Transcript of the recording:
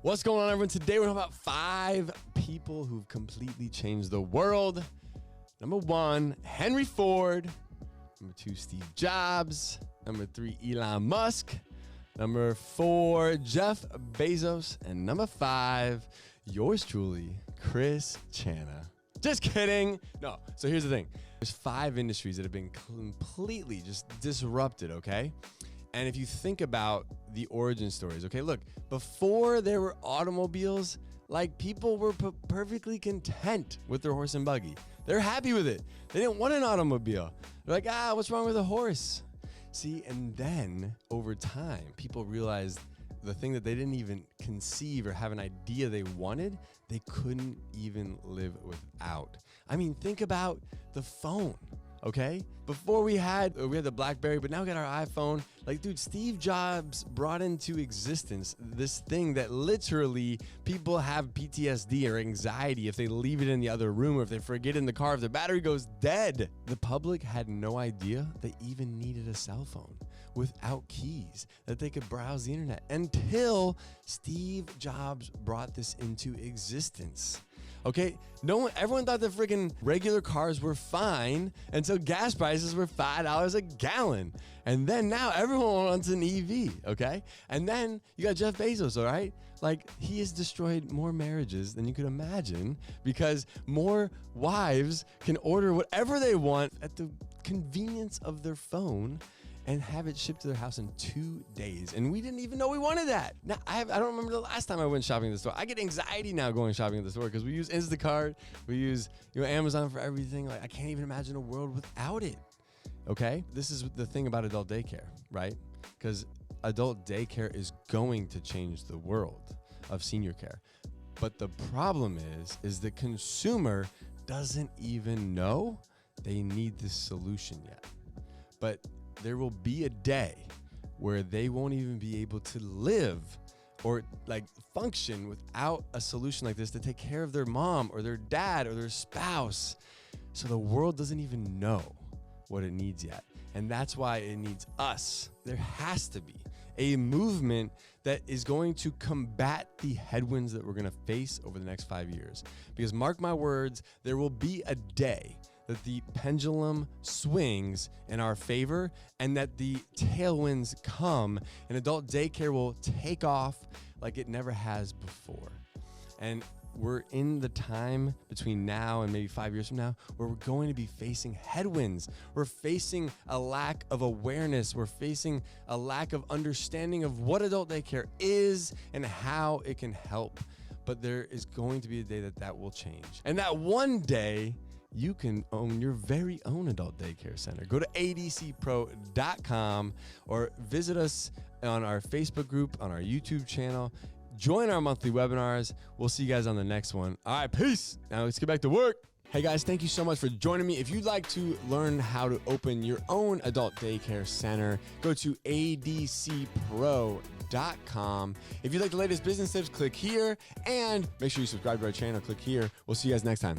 What's going on, everyone? Today we're talking about 5 people who've completely changed the world. Number 1, Henry Ford. Number 2, Steve Jobs. Number 3, Elon Musk. Number 4, Jeff Bezos. And number 5, yours truly, Chris Channa. Just kidding. No, so here's the thing. There's 5 industries that have been completely just disrupted, okay? And if you think about the origin stories, okay, look, before there were automobiles, like people were perfectly content with their horse and buggy. They're happy with it. They didn't want an automobile. They're like, what's wrong with a horse? See, and then over time, people realized the thing that they didn't even conceive or have an idea they wanted, they couldn't even live without. I mean, think about the phone. Okay, before we had the BlackBerry, but now we got our iPhone. Like, dude, Steve Jobs brought into existence this thing that literally people have PTSD or anxiety if they leave it in the other room or if they forget it in the car, if the battery goes dead. The public had no idea they even needed a cell phone without keys, that they could browse the internet until Steve Jobs brought this into existence. Okay, everyone thought that freaking regular cars were fine until gas prices were $5 a gallon. And then now everyone wants an EV, okay? And then you got Jeff Bezos, all right? Like, he has destroyed more marriages than you could imagine because more wives can order whatever they want at the convenience of their phone and have it shipped to their house in 2 days. And we didn't even know we wanted that. Now, I don't remember the last time I went shopping at the store. I get anxiety now going shopping at the store because we use Instacart, we use Amazon for everything. Like, I can't even imagine a world without it, okay? This is the thing about adult daycare, right? Because adult daycare is going to change the world of senior care. But the problem is the consumer doesn't even know they need this solution yet. But there will be a day where they won't even be able to live or like function without a solution like this to take care of their mom or their dad or their spouse. So the world doesn't even know what it needs yet. And that's why it needs us. There has to be a movement that is going to combat the headwinds that we're going to face over the next 5 years. Because mark my words, there will be a day that the pendulum swings in our favor and that the tailwinds come and adult daycare will take off like it never has before. And we're in the time between now and maybe 5 years from now where we're going to be facing headwinds. We're facing a lack of awareness. We're facing a lack of understanding of what adult daycare is and how it can help. But there is going to be a day that will change. And that one day, you can own your very own adult daycare center. Go to adcpro.com or visit us on our Facebook group, on our YouTube channel. Join our monthly webinars. We'll see you guys on the next one. All right, peace. Now let's get back to work. Hey guys, thank you so much for joining me. If you'd like to learn how to open your own adult daycare center, go to adcpro.com. If you'd like the latest business tips, click here. And make sure you subscribe to our channel. Click here. We'll see you guys next time.